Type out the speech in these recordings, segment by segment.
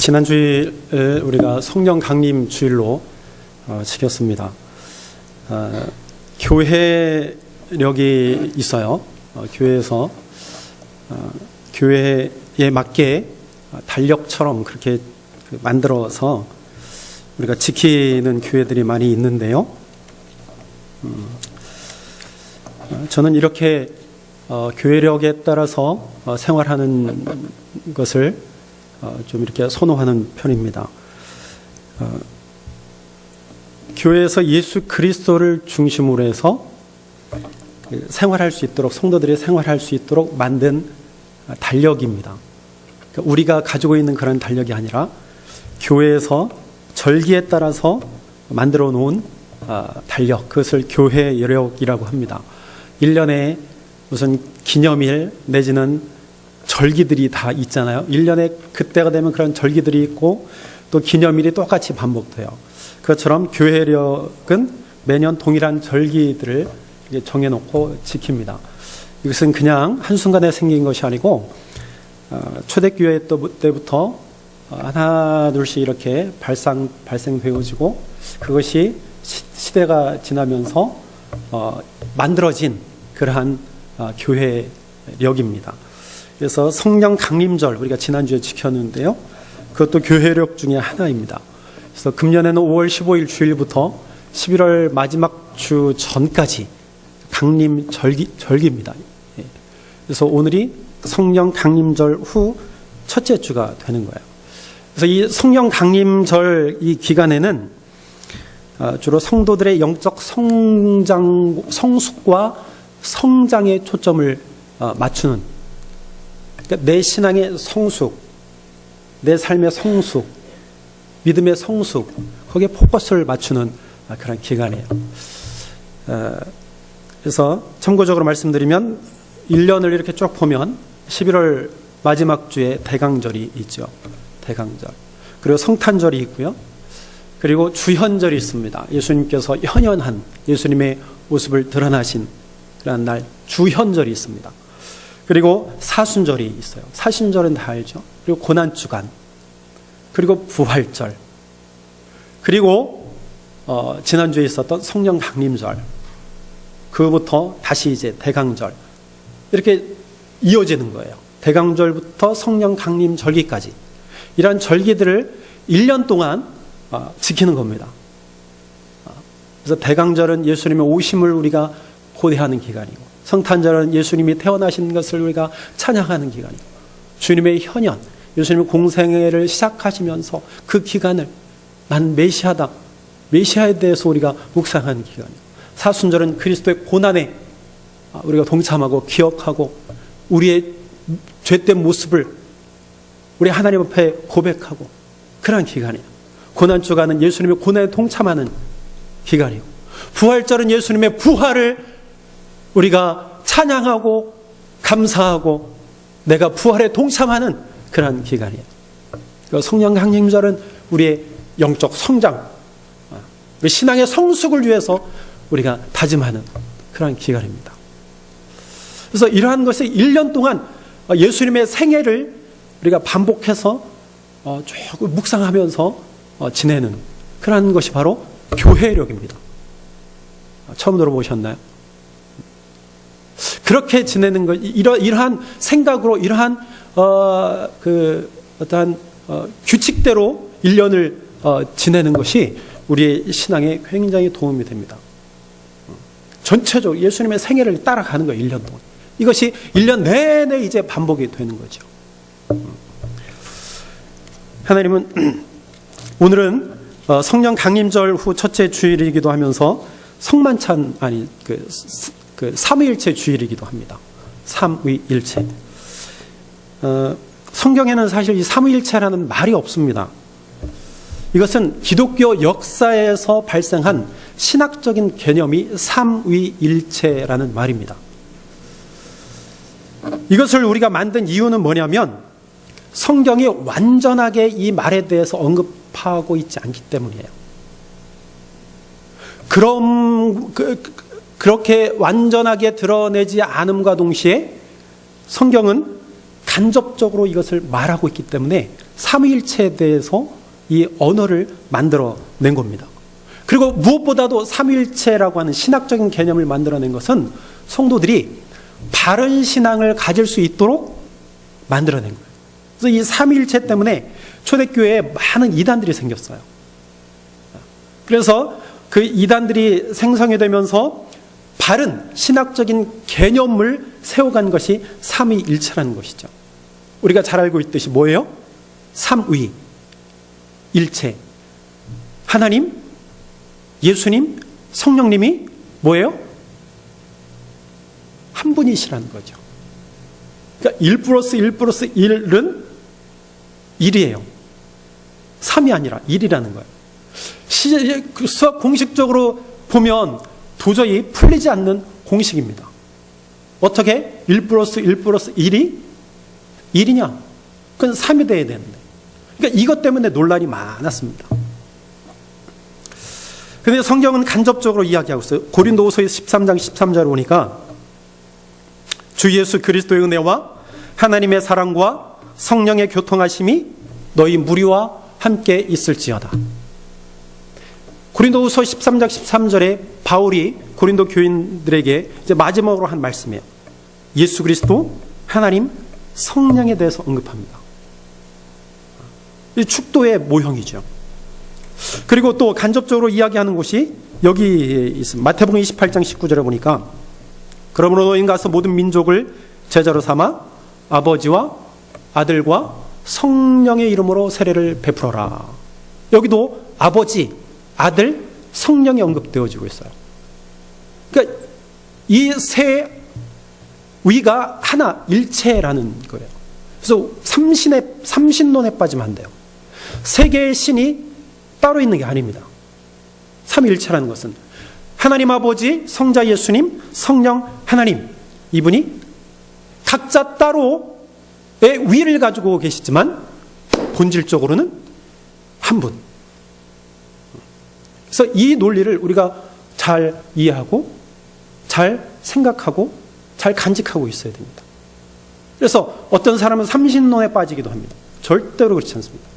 지난 주일 우리가 성령 강림 주일로 지켰습니다. 교회력이 있어요. 교회에서 교회에 맞게 달력처럼 그렇게 만들어서 우리가 지키는 교회들이 많이 있는데요. 저는 이렇게 교회력에 따라서 생활하는 것을 좀 이렇게 선호하는 편입니다. 교회에서 예수 그리스도를 중심으로 해서 생활할 수 있도록, 성도들이 생활할 수 있도록 만든 달력입니다. 그러니까 우리가 가지고 있는 그런 달력이 아니라 교회에서 절기에 따라서 만들어 놓은 달력, 그것을 교회력이라고 합니다. 1년에 무슨 기념일 내지는 절기들이 다 있잖아요. 1년에 그때가 되면 그런 절기들이 있고 또 기념일이 똑같이 반복돼요. 그것처럼 교회력은 매년 동일한 절기들을 정해놓고 지킵니다. 이것은 그냥 한순간에 생긴 것이 아니고 초대교회 때부터 하나 둘씩 이렇게 발생되어지고 그것이 시대가 지나면서 만들어진 그러한 교회력입니다. 그래서 성령 강림절 우리가 지난주에 지켰는데요. 그것도 교회력 중에 하나입니다. 그래서 금년에는 5월 15일 주일부터 11월 마지막 주 전까지 강림 절기입니다. 그래서 오늘이 성령 강림절 후 첫째 주가 되는 거예요. 그래서 이 성령 강림절 이 기간에는 주로 성도들의 영적 성숙과 성장에 초점을 맞추는, 그러니까 내 신앙의 성숙, 내 삶의 성숙, 믿음의 성숙, 거기에 포커스를 맞추는 그런 기간이에요. 그래서 참고적으로 말씀드리면 1년을 이렇게 쭉 보면 11월 마지막 주에 대강절이 있죠. 대강절. 그리고 성탄절이 있고요. 그리고 주현절이 있습니다. 예수님께서 현현한 예수님의 모습을 드러나신 그런 날 주현절이 있습니다. 그리고 사순절이 있어요. 사순절은 다 알죠. 그리고 고난주간, 그리고 부활절, 그리고 지난주에 있었던 성령 강림절, 그부터 다시 이제 대강절, 이렇게 이어지는 거예요. 대강절부터 성령 강림 절기까지 이러한 절기들을 1년 동안 지키는 겁니다. 그래서 대강절은 예수님의 오심을 우리가 고대하는 기간이고, 성탄절은 예수님이 태어나신 것을 우리가 찬양하는 기간이고, 주님의 현현, 예수님의 공생애를 시작하시면서 그 기간을 난 메시아다, 메시아에 대해서 우리가 묵상하는 기간이고, 사순절은 그리스도의 고난에 우리가 동참하고 기억하고 우리의 죄된 모습을 우리 하나님 앞에 고백하고 그런 기간이에요. 고난주간은 예수님의 고난에 동참하는 기간이고, 부활절은 예수님의 부활을 우리가 찬양하고 감사하고 내가 부활에 동참하는 그런 기간이에요. 성령 강림절은 우리의 영적 성장, 우리 신앙의 성숙을 위해서 우리가 다짐하는 그런 기간입니다. 그래서 이러한 것을 1년 동안 예수님의 생애를 우리가 반복해서 조금 묵상하면서 지내는 그런 것이 바로 교회력입니다. 처음 들어보셨나요? 그렇게 지내는 것, 이러한 생각으로, 이러한 어떠한 규칙대로 1년을 지내는 것이 우리의 신앙에 굉장히 도움이 됩니다. 전체적으로 예수님의 생애를 따라가는 거예요. 1년 동안. 이것이 1년 내내 이제 반복이 되는 거죠. 하나님은 오늘은 성령 강림절 후 첫째 주일이기도 하면서 성만찬, 아니 삼위일체 주일이기도 합니다. 삼위일체. 성경에는 사실 이 삼위일체라는 말이 없습니다. 이것은 기독교 역사에서 발생한 신학적인 개념이 삼위일체라는 말입니다. 이것을 우리가 만든 이유는 뭐냐면 성경이 완전하게 이 말에 대해서 언급하고 있지 않기 때문이에요. 그렇게 완전하게 드러내지 않음과 동시에 성경은 간접적으로 이것을 말하고 있기 때문에 삼위일체에 대해서 이 언어를 만들어낸 겁니다. 그리고 무엇보다도 삼위일체라고 하는 신학적인 개념을 만들어낸 것은 성도들이 바른 신앙을 가질 수 있도록 만들어낸 거예요. 그래서 이 삼위일체 때문에 초대교회에 많은 이단들이 생겼어요. 그래서 그 이단들이 생성이 되면서 바른 신학적인 개념을 세워간 것이 삼위일체라는 것이죠. 우리가 잘 알고 있듯이 뭐예요? 삼위, 일체. 하나님, 예수님, 성령님이 뭐예요? 한 분이시라는 거죠. 그러니까 1 플러스 1 플러스 1은 1이에요. 3이 아니라 1이라는 거예요. 수학 공식적으로 보면 도저히 풀리지 않는 공식입니다. 어떻게 1 플러스 1 플러스 1이 1이냐? 그건 3이 돼야 되는데. 그러니까 이것 때문에 논란이 많았습니다. 그런데 성경은 간접적으로 이야기하고 있어요. 고린도후서 13장 13절을 보니까 주 예수 그리스도의 은혜와 하나님의 사랑과 성령의 교통하심이 너희 무리와 함께 있을지어다. 고린도후서 13장 13절에 바울이 고린도 교인들에게 이제 마지막으로 한 말씀이에요. 예수 그리스도, 하나님, 성령에 대해서 언급합니다. 이 축도의 모형이죠. 그리고 또 간접적으로 이야기하는 곳이 여기 있습니다. 마태복음 28장 19절에 보니까 그러므로 너희는 가서 모든 민족을 제자로 삼아 아버지와 아들과 성령의 이름으로 세례를 베풀어라. 여기도 아버지, 아들, 성령이 언급되어지고 있어요. 그러니까 이 세 위가 하나, 일체라는 거예요. 그래서 삼신론에 빠지면 안 돼요. 세 개의 신이 따로 있는 게 아닙니다. 삼일체라는 것은 하나님 아버지, 성자 예수님, 성령 하나님, 이분이 각자 따로의 위를 가지고 계시지만 본질적으로는 한 분. 그래서 이 논리를 우리가 잘 이해하고 잘 생각하고 잘 간직하고 있어야 됩니다. 그래서 어떤 사람은 삼신론에 빠지기도 합니다. 절대로 그렇지 않습니다.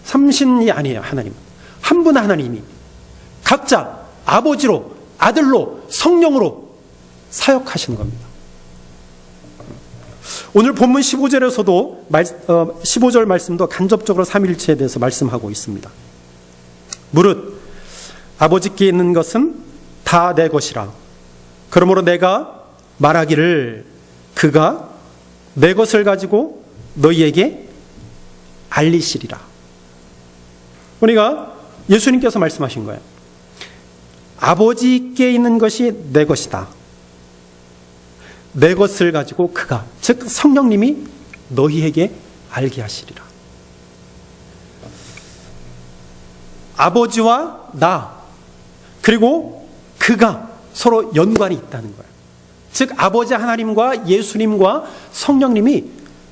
삼신이 아니에요. 하나님은 한 분 하나님이 각자 아버지로, 아들로, 성령으로 사역하시는 겁니다. 오늘 본문 15절에서도 15절 말씀도 간접적으로 삼위일체에 대해서 말씀하고 있습니다. 무릇 아버지께 있는 것은 다 내 것이라. 그러므로 내가 말하기를 그가 내 것을 가지고 너희에게 알리시리라. 그러니까 예수님께서 말씀하신 거예요. 아버지께 있는 것이 내 것이다. 내 것을 가지고 그가, 즉 성령님이 너희에게 알게 하시리라. 아버지와 나 그리고 그가 서로 연관이 있다는 거예요. 즉 아버지 하나님과 예수님과 성령님이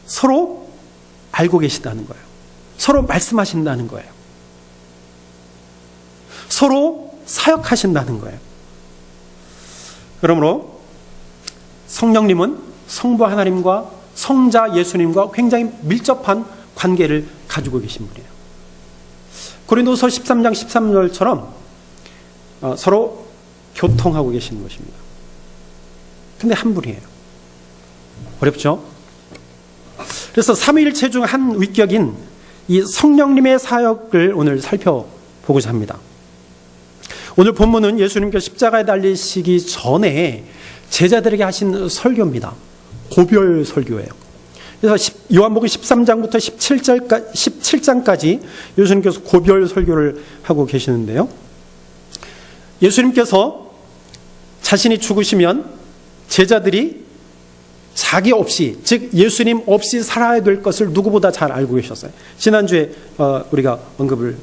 서로 알고 계시다는 거예요. 서로 말씀하신다는 거예요. 서로 사역하신다는 거예요. 그러므로 성령님은 성부 하나님과 성자 예수님과 굉장히 밀접한 관계를 가지고 계신 분이에요. 고린도서 13장 13절처럼 서로 교통하고 계시는 것입니다. 근데 한 분이에요. 어렵죠? 그래서 삼위일체 중 한 위격인 이 성령님의 사역을 오늘 살펴보고자 합니다. 오늘 본문은 예수님께서 십자가에 달리시기 전에 제자들에게 하신 설교입니다. 고별 설교예요. 그래서 요한복음 13장부터 17장까지 예수님께서 고별 설교를 하고 계시는데요. 예수님께서 자신이 죽으시면 제자들이 자기 없이, 즉 예수님 없이 살아야 될 것을 누구보다 잘 알고 계셨어요. 지난주에 우리가 언급을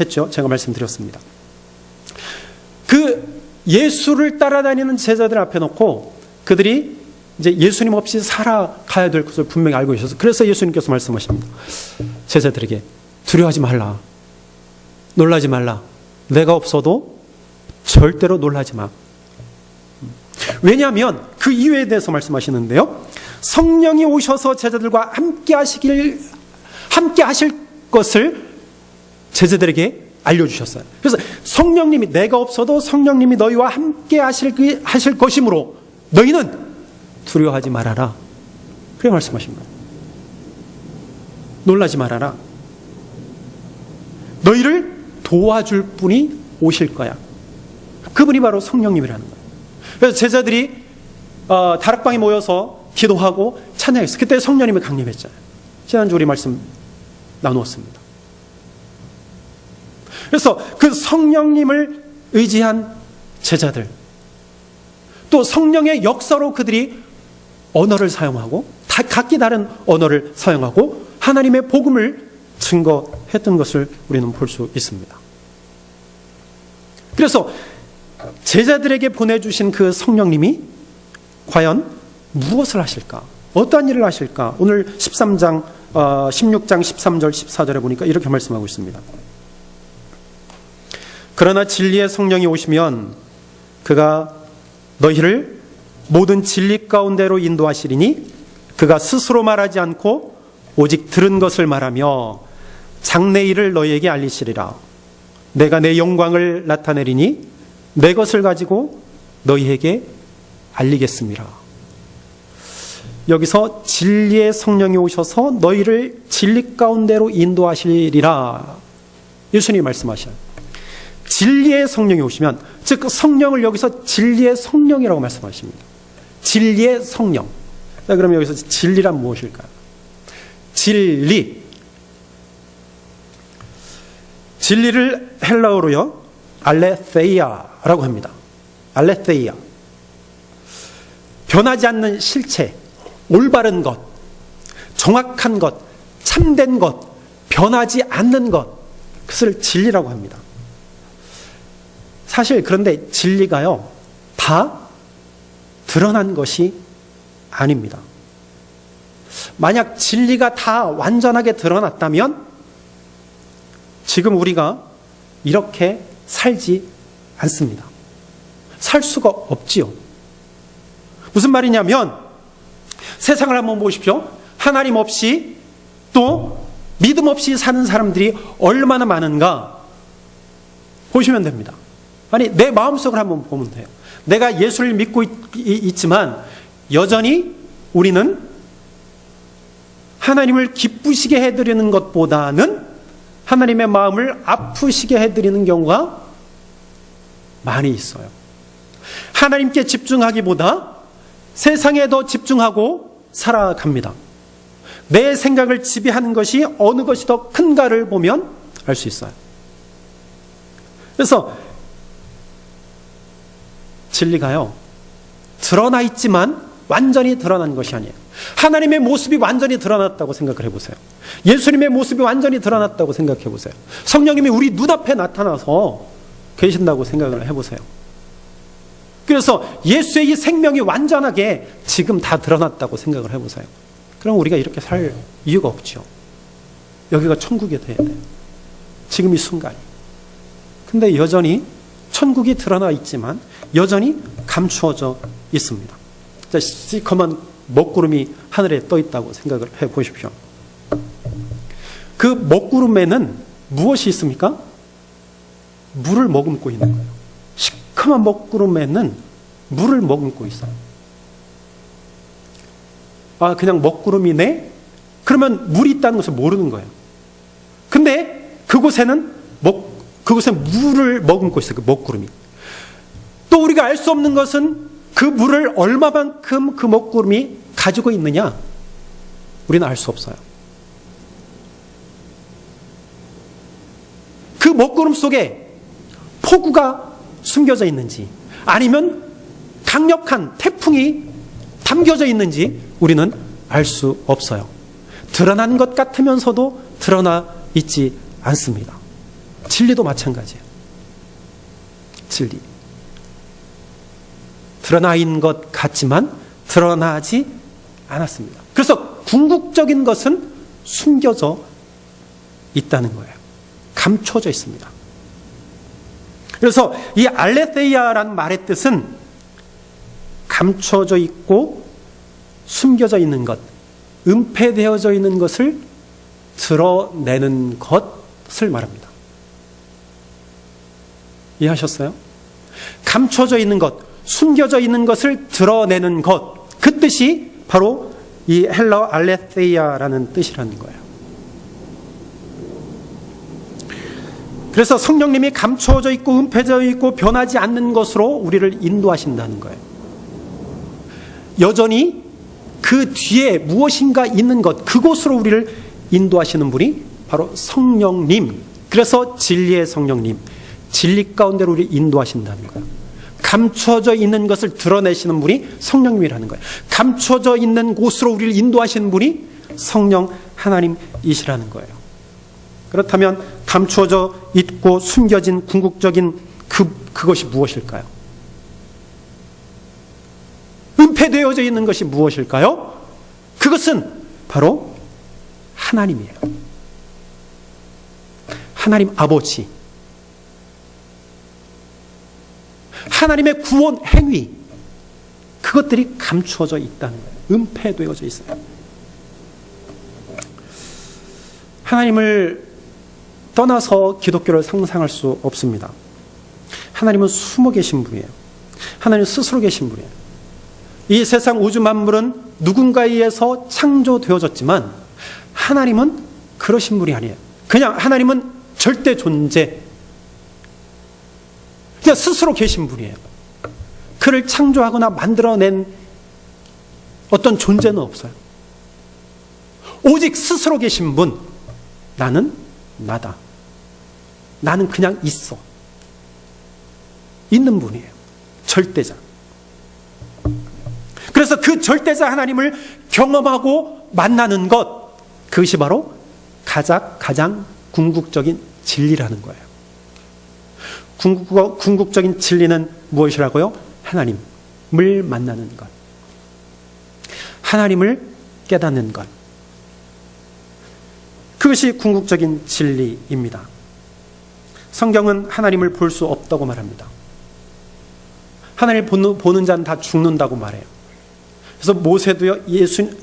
했죠. 제가 말씀드렸습니다. 그 예수를 따라다니는 제자들 앞에 놓고 그들이 이제 예수님 없이 살아가야 될 것을 분명히 알고 계셔서, 그래서 예수님께서 말씀하십니다. 제자들에게 두려워하지 말라, 놀라지 말라. 내가 없어도 절대로 놀라지 마. 왜냐하면 그 이유에 대해서 말씀하시는데요. 성령이 오셔서 제자들과 함께 함께 하실 것을 제자들에게 알려주셨어요. 그래서 성령님이, 내가 없어도 성령님이 너희와 함께 하실 것이므로 너희는 두려워하지 말아라. 그렇게 말씀하신 거예요. 놀라지 말아라. 너희를 도와줄 분이 오실 거야. 그분이 바로 성령님이라는 거예요. 그래서 제자들이 다락방에 모여서 기도하고 찬양했어요. 그때 성령님이 강림했잖아요. 지난주 우리 말씀 나누었습니다. 그래서 그 성령님을 의지한 제자들, 또 성령의 역사로 그들이 언어를 사용하고 각기 다른 언어를 사용하고 하나님의 복음을 증거했던 것을 우리는 볼 수 있습니다. 그래서 제자들에게 보내주신 그 성령님이 과연 무엇을 하실까? 어떠한 일을 하실까? 오늘 16장 13절 14절에 보니까 이렇게 말씀하고 있습니다. 그러나 진리의 성령이 오시면 그가 너희를 모든 진리 가운데로 인도하시리니 그가 스스로 말하지 않고 오직 들은 것을 말하며 장래 일을 너희에게 알리시리라. 내가 내 영광을 나타내리니 내 것을 가지고 너희에게 알리겠습니다. 여기서 진리의 성령이 오셔서 너희를 진리 가운데로 인도하시리라. 예수님이 말씀하셔요. 진리의 성령이 오시면, 즉 성령을 여기서 진리의 성령이라고 말씀하십니다. 진리의 성령. 자, 그럼 여기서 진리란 무엇일까요? 진리를 헬라어로요 알레the이아라고 합니다. 알레the이아. 변하지 않는 실체, 올바른 것, 정확한 것, 참된 것, 변하지 않는 것, 그것을 진리라고 합니다. 사실 그런데 진리가요 다 드러난 것이 아닙니다. 만약 진리가 다 완전하게 드러났다면 지금 우리가 이렇게 살지 않습니다. 살 수가 없지요. 무슨 말이냐면 세상을 한번 보십시오. 하나님 없이 또 믿음 없이 사는 사람들이 얼마나 많은가 보시면 됩니다. 아니, 내 마음속을 한번 보면 돼요. 내가 예수를 믿고 있지만 여전히 우리는 하나님을 기쁘시게 해드리는 것보다는 하나님의 마음을 아프시게 해드리는 경우가 많이 있어요. 하나님께 집중하기보다 세상에 더 집중하고 살아갑니다. 내 생각을 지배하는 것이 어느 것이 더 큰가를 보면 알 수 있어요. 그래서 진리가요 드러나 있지만 완전히 드러난 것이 아니에요. 하나님의 모습이 완전히 드러났다고 생각을 해보세요. 예수님의 모습이 완전히 드러났다고 생각해 보세요. 성령님이 우리 눈앞에 나타나서 계신다고 생각을 해보세요. 그래서 예수의 이 생명이 완전하게 지금 다 드러났다고 생각을 해보세요. 그럼 우리가 이렇게 살 이유가 없죠. 여기가 천국이 돼야 돼요. 지금 이 순간이. 근데 여전히 천국이 드러나 있지만 여전히 감추어져 있습니다. 자, 시커먼 먹구름이 하늘에 떠 있다고 생각을 해 보십시오. 그 먹구름에는 무엇이 있습니까? 물을 머금고 있는 거예요. 시커먼 먹구름에는 물을 머금고 있어요. 아, 그냥 먹구름이네? 그러면 물이 있다는 것을 모르는 거예요. 근데 그곳에는 그곳에 물을 머금고 있어요. 그 먹구름이. 또 우리가 알 수 없는 것은 그 물을 얼마만큼 그 먹구름이 가지고 있느냐? 우리는 알 수 없어요. 그 먹구름 속에 폭우가 숨겨져 있는지 아니면 강력한 태풍이 담겨져 있는지 우리는 알 수 없어요. 드러난 것 같으면서도 드러나 있지 않습니다. 진리도 마찬가지예요. 진리. 드러나 있는 것 같지만 드러나지 않았습니다. 그래서 궁극적인 것은 숨겨져 있다는 거예요. 감춰져 있습니다. 그래서 이 알레the이아라는 말의 뜻은 감춰져 있고 숨겨져 있는 것, 은폐되어져 있는 것을 드러내는 것을 말합니다. 이해하셨어요? 감춰져 있는 것, 숨겨져 있는 것을 드러내는 것, 그 뜻이 바로 이 헬라어 알레테이아라는 뜻이라는 거예요. 그래서 성령님이 감춰져 있고 은폐되어 있고 변하지 않는 것으로 우리를 인도하신다는 거예요. 여전히 그 뒤에 무엇인가 있는 것, 그곳으로 우리를 인도하시는 분이 바로 성령님. 그래서 진리의 성령님, 진리 가운데로 우리를 인도하신다는 거예요. 감춰져 있는 것을 드러내시는 분이 성령님이라는 거예요. 감춰져 있는 곳으로 우리를 인도하시는 분이 성령 하나님이시라는 거예요. 그렇다면 감춰져 있고 숨겨진 궁극적인 그것이 무엇일까요? 은폐되어져 있는 것이 무엇일까요? 그것은 바로 하나님이에요. 하나님 아버지, 하나님의 구원 행위, 그것들이 감추어져 있다는 거예요. 은폐되어져 있어요. 하나님을 떠나서 기독교를 상상할 수 없습니다. 하나님은 숨어 계신 분이에요. 하나님 스스로 계신 분이에요. 이 세상 우주 만물은 누군가에 의해서 창조되어졌지만 하나님은 그러신 분이 아니에요. 그냥 하나님은 절대 존재, 그냥 스스로 계신 분이에요. 그를 창조하거나 만들어낸 어떤 존재는 없어요. 오직 스스로 계신 분, 나는 나다. 나는 그냥 있어. 있는 분이에요. 절대자. 그래서 그 절대자 하나님을 경험하고 만나는 것, 그것이 바로 가장 궁극적인 진리라는 거예요. 궁극적인 진리는 무엇이라고요? 하나님을 만나는 것. 하나님을 깨닫는 것. 그것이 궁극적인 진리입니다. 성경은 하나님을 볼 수 없다고 말합니다. 하나님을 보는 자는 다 죽는다고 말해요. 그래서 모세도요,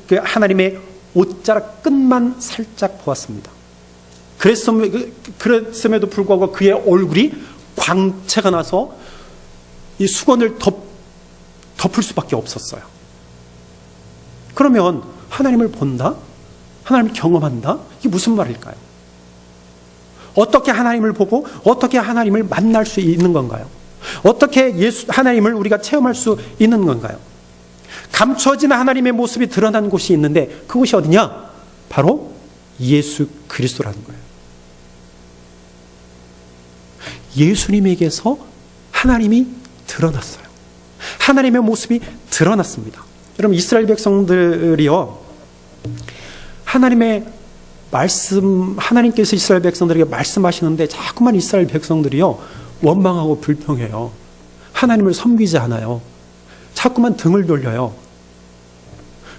그 하나님의 옷자락 끝만 살짝 보았습니다. 그랬음에도 불구하고 그의 얼굴이 광채가 나서 이 수건을 덮을 수밖에 없었어요. 그러면 하나님을 본다? 하나님을 경험한다? 이게 무슨 말일까요? 어떻게 하나님을 보고 어떻게 하나님을 만날 수 있는 건가요? 어떻게 하나님을 우리가 체험할 수 있는 건가요? 감춰진 하나님의 모습이 드러난 곳이 있는데 그곳이 어디냐? 바로 예수 그리스도라는 거예요. 예수님에게서 하나님이 드러났어요. 하나님의 모습이 드러났습니다. 여러분, 이스라엘 백성들이요, 하나님의 말씀, 하나님께서 이스라엘 백성들에게 말씀하시는데 자꾸만 이스라엘 백성들이요, 원망하고 불평해요. 하나님을 섬기지 않아요. 자꾸만 등을 돌려요.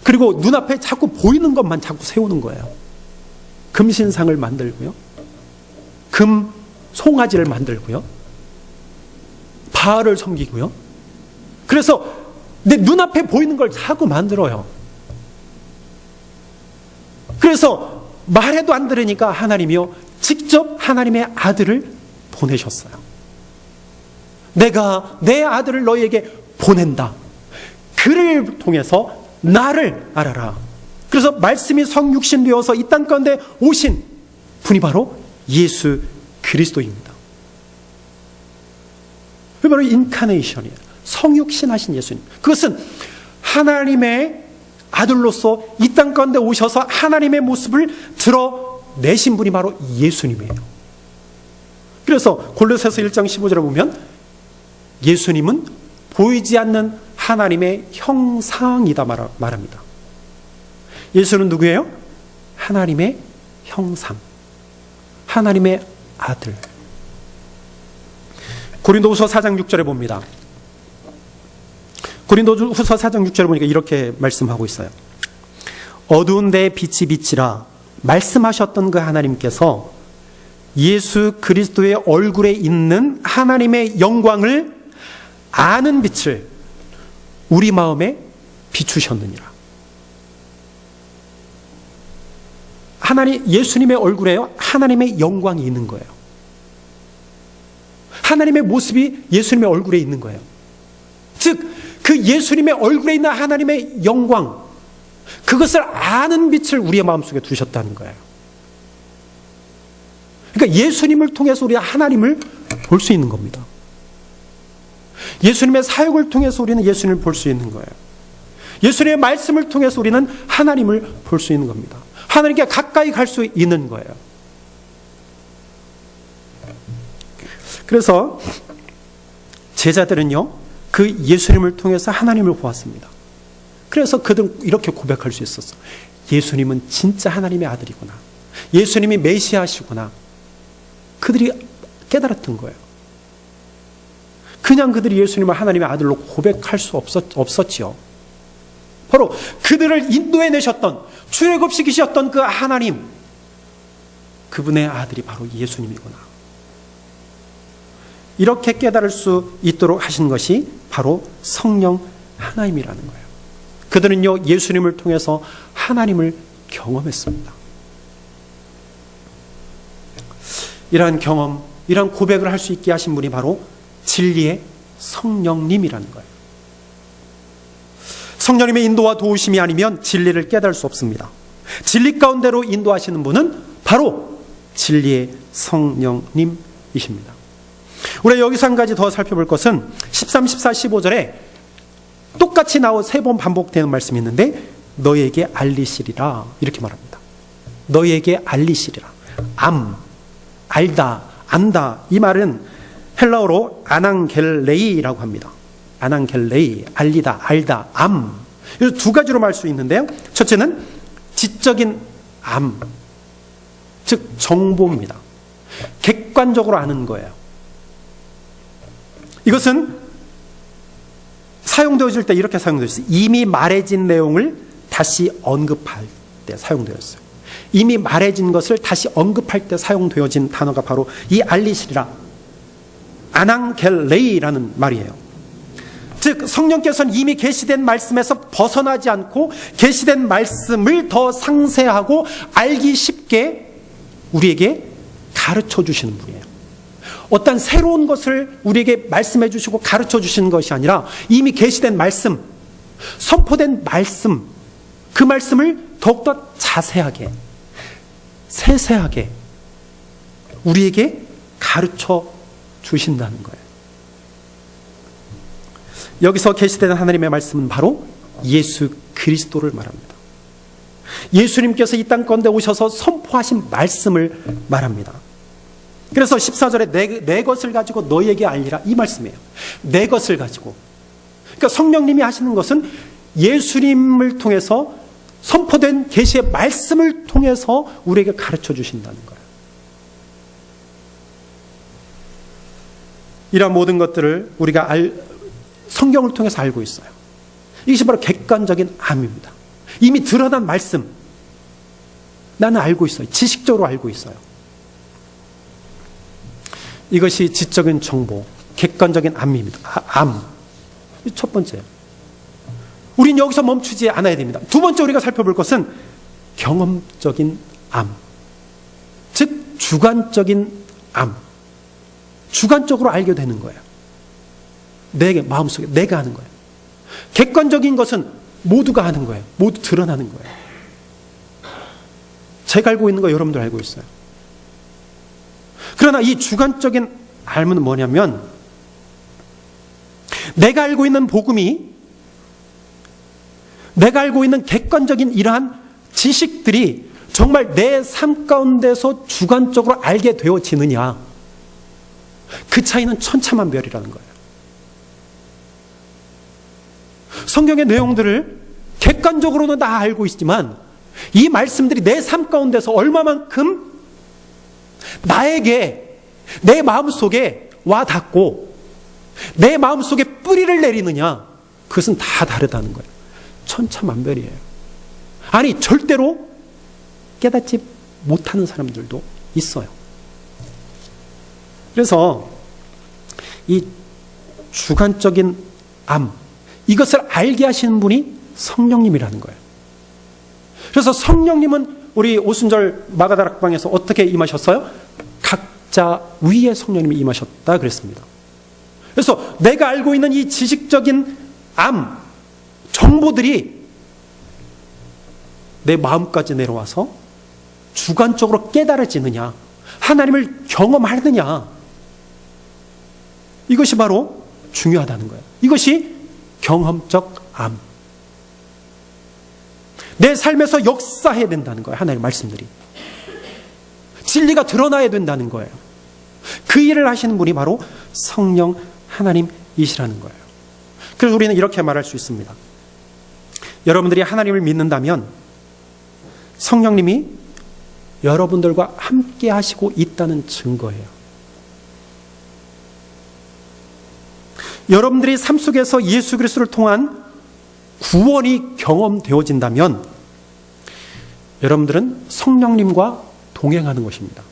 그리고 눈앞에 자꾸 보이는 것만 자꾸 세우는 거예요. 금신상을 만들고요, 금 송아지를 만들고요, 바알을 섬기고요. 그래서 내 눈앞에 보이는 걸 자꾸 만들어요. 그래서 말해도 안 들으니까 하나님이요, 직접 하나님의 아들을 보내셨어요. 내가 내 아들을 너희에게 보낸다. 그를 통해서 나를 알아라. 그래서 말씀이 성육신 되어서 이 땅 가운데 오신 분이 바로 예수 그리스도입니다. 그 바로 인카네이션이에요. 성육신 하신 예수님. 그것은 하나님의 아들로서 이 땅 가운데 오셔서 하나님의 모습을 드러내신 분이 바로 예수님이에요. 그래서 골로새서 1장 15절에 보면 예수님은 보이지 않는 하나님의 형상이다 말합니다. 예수는 누구예요? 하나님의 형상, 하나님의 아들. 고린도후서 4장 6절에 봅니다. 고린도후서 4장 6절에 보니까 이렇게 말씀하고 있어요. 어두운 데에 빛이 비치라 말씀하셨던 그 하나님께서 예수 그리스도의 얼굴에 있는 하나님의 영광을 아는 빛을 우리 마음에 비추셨느니라. 예수님의 얼굴에요, 하나님의 영광이 있는 거예요. 하나님의 모습이 예수님의 얼굴에 있는 거예요. 즉, 그 예수님의 얼굴에 있는 하나님의 영광, 그것을 아는 빛을 우리의 마음속에 두셨다는 거예요. 그러니까 예수님을 통해서 우리가 하나님을 볼 수 있는 겁니다. 예수님의 사역을 통해서 우리는 예수님을 볼 수 있는 거예요. 예수님의 말씀을 통해서 우리는 하나님을 볼 수 있는 겁니다. 하나님께 가까이 갈 수 있는 거예요. 그래서 제자들은요, 그 예수님을 통해서 하나님을 보았습니다. 그래서 그들은 이렇게 고백할 수 있었어. 예수님은 진짜 하나님의 아들이구나. 예수님이 메시아시구나. 그들이 깨달았던 거예요. 그냥 그들이 예수님을 하나님의 아들로 고백할 수 없었지요. 바로 그들을 인도해내셨던, 출애굽시키셨던 그 하나님, 그분의 아들이 바로 예수님이구나. 이렇게 깨달을 수 있도록 하신 것이 바로 성령 하나님이라는 거예요. 그들은요, 예수님을 통해서 하나님을 경험했습니다. 이러한 경험, 이러한 고백을 할 수 있게 하신 분이 바로 진리의 성령님이라는 거예요. 성령님의 인도와 도우심이 아니면 진리를 깨달을 수 없습니다. 진리 가운데로 인도하시는 분은 바로 진리의 성령님이십니다. 우리가 여기서 한 가지 더 살펴볼 것은 13, 14, 15절에 똑같이 나와 3번 반복되는 말씀이 있는데, 너에게 알리시리라, 이렇게 말합니다. 너에게 알리시리라. 알다, 안다, 이 말은 헬라어로 아낭겔레이라고 합니다. 아낭겔레이, 알리다, 알다, 이 두 가지로 말 수 있는데요. 첫째는 지적인 즉 정보입니다. 객관적으로 아는 거예요. 이것은 사용되어질 때 이렇게 사용되었어요. 이미 말해진 내용을 다시 언급할 때 사용되었어요. 이미 말해진 것을 다시 언급할 때 사용되어진 단어가 바로 이 알리시리라, 아낭겔레이라는 말이에요. 즉, 성령께서는 이미 계시된 말씀에서 벗어나지 않고 계시된 말씀을 더 상세하고 알기 쉽게 우리에게 가르쳐 주시는 분이에요. 어떤 새로운 것을 우리에게 말씀해 주시고 가르쳐 주시는 것이 아니라 이미 계시된 말씀, 선포된 말씀, 그 말씀을 더욱더 자세하게, 세세하게 우리에게 가르쳐 주신다는 거예요. 여기서 계시된 하나님의 말씀은 바로 예수 그리스도를 말합니다. 예수님께서 이 땅 가운데 오셔서 선포하신 말씀을 말합니다. 그래서 14절에 내 것을 가지고 너희에게 알리라, 이 말씀이에요. 내 것을 가지고. 그러니까 성령님이 하시는 것은 예수님을 통해서 선포된 계시의 말씀을 통해서 우리에게 가르쳐 주신다는 거예요. 이러한 모든 것들을 우리가 성경을 통해서 알고 있어요. 이것이 바로 객관적인 암입니다. 이미 드러난 말씀, 나는 알고 있어요. 지식적으로 알고 있어요. 이것이 지적인 정보, 객관적인 암입니다. 첫 번째예요. 우린 여기서 멈추지 않아야 됩니다. 두 번째 우리가 살펴볼 것은 경험적인 암, 즉 주관적인 암. 주관적으로 알게 되는 거예요. 내 마음속에 내가 하는 거예요. 객관적인 것은 모두가 하는 거예요. 모두 드러나는 거예요. 제가 알고 있는 거 여러분들 알고 있어요. 그러나 이 주관적인 알은 뭐냐면, 내가 알고 있는 복음이, 내가 알고 있는 객관적인 이러한 지식들이 정말 내 삶 가운데서 주관적으로 알게 되어지느냐, 그 차이는 천차만별이라는 거예요. 성경의 내용들을 객관적으로는 다 알고 있지만 이 말씀들이 내 삶 가운데서 얼마만큼 나에게, 내 마음속에 와 닿고 내 마음속에 뿌리를 내리느냐, 그것은 다 다르다는 거예요. 천차만별이에요. 아니, 절대로 깨닫지 못하는 사람들도 있어요. 그래서 이 주관적인 암, 이것을 알게 하시는 분이 성령님이라는 거예요. 그래서 성령님은 우리 오순절 마가다락방에서 어떻게 임하셨어요? 각자 위에 성령님이 임하셨다 그랬습니다. 그래서 내가 알고 있는 이 지식적인 정보들이 내 마음까지 내려와서 주관적으로 깨달아지느냐, 하나님을 경험하느냐, 이것이 바로 중요하다는 거예요. 이것이 경험적 내 삶에서 역사해야 된다는 거예요. 하나님의 말씀들이. 진리가 드러나야 된다는 거예요. 그 일을 하시는 분이 바로 성령 하나님이시라는 거예요. 그래서 우리는 이렇게 말할 수 있습니다. 여러분들이 하나님을 믿는다면 성령님이 여러분들과 함께 하시고 있다는 증거예요. 여러분들이 삶 속에서 예수 그리스도를 통한 구원이 경험되어진다면 여러분들은 성령님과 동행하는 것입니다.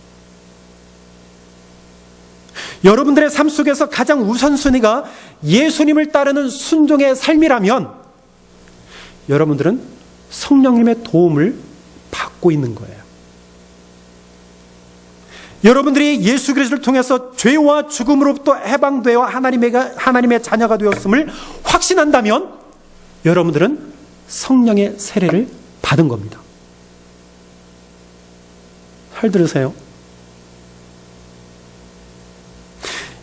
여러분들의 삶 속에서 가장 우선순위가 예수님을 따르는 순종의 삶이라면 여러분들은 성령님의 도움을 받고 있는 거예요. 여러분들이 예수 그리스도를 통해서 죄와 죽음으로부터 해방되어 하나님의 자녀가 되었음을 확신한다면 여러분들은 성령의 세례를 받은 겁니다. 잘 들으세요.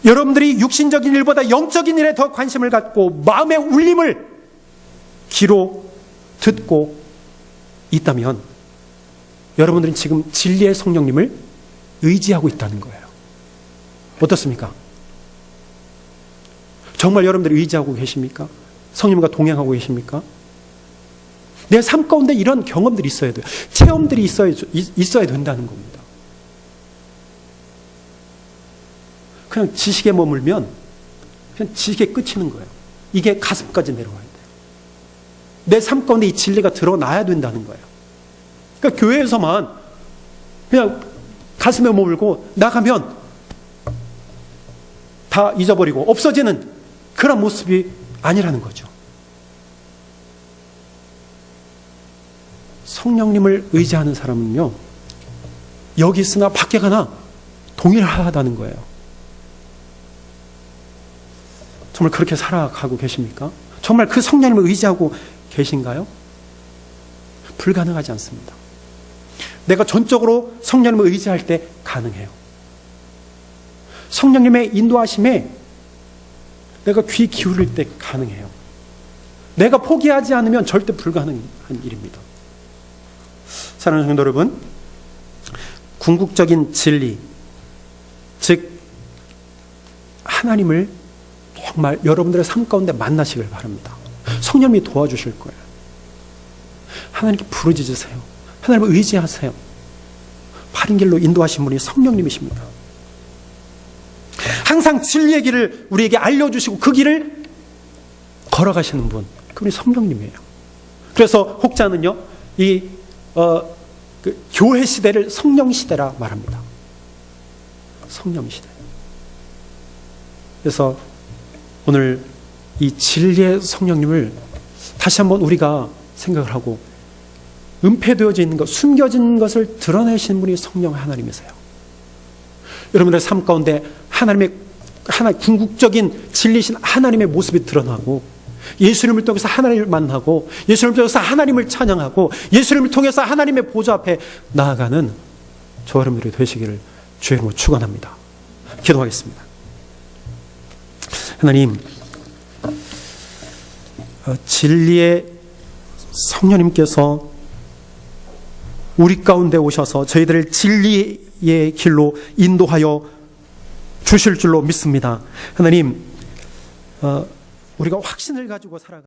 여러분들이 육신적인 일보다 영적인 일에 더 관심을 갖고 마음의 울림을 귀로 듣고 있다면 여러분들은 지금 진리의 성령님을 의지하고 있다는 거예요. 어떻습니까? 정말 여러분들이 의지하고 계십니까? 성령님과 동행하고 계십니까? 내 삶 가운데 이런 경험들이 있어야 돼요. 체험들이 있어야 된다는 겁니다. 그냥 지식에 머물면 그냥 지식에 끝이는 거예요. 이게 가슴까지 내려와야 돼요. 내 삶 가운데 이 진리가 드러나야 된다는 거예요. 그러니까 교회에서만 그냥 가슴에 머물고 나가면 다 잊어버리고 없어지는 그런 모습이 아니라는 거죠. 성령님을 의지하는 사람은요, 여기 있으나 밖에 가나 동일하다는 거예요. 정말 그렇게 살아가고 계십니까? 정말 그 성령님을 의지하고 계신가요? 불가능하지 않습니다. 내가 전적으로 성령님을 의지할 때 가능해요. 성령님의 인도하심에 내가 귀 기울일 때 가능해요. 내가 포기하지 않으면 절대 불가능한 일입니다. 사랑하는 성도 여러분, 궁극적인 진리, 즉 하나님을 정말 여러분들의 삶 가운데 만나시길 바랍니다. 성령님이 도와주실 거예요. 하나님께 부르짖으세요. 하나님을 의지하세요. 바른 길로 인도하신 분이 성령님이십니다. 항상 진리의 길을 우리에게 알려주시고 그 길을 걸어가시는 분, 그분이 성령님이에요. 그래서 혹자는요, 교회 시대를 성령 시대라 말합니다. 성령 시대. 그래서 오늘 이 진리의 성령님을 다시 한번 우리가 생각을 하고, 은폐되어져 있는 것, 숨겨진 것을 드러내시는 분이 성령 하나님이세요. 여러분들의 삶 가운데 하나님의 궁극적인 진리신 하나님의 모습이 드러나고, 예수님을 통해서 하나님을 만나고, 예수님을 통해서 하나님을 찬양하고, 예수님을 통해서 하나님의 보좌 앞에 나아가는 저 여러분들이 되시기를 주의 이름으로 축원합니다. 기도하겠습니다. 하나님, 진리의 성령님께서 우리 가운데 오셔서 저희들을 진리의 길로 인도하여 주실 줄로 믿습니다. 하나님, 우리가 확신을 가지고 살아가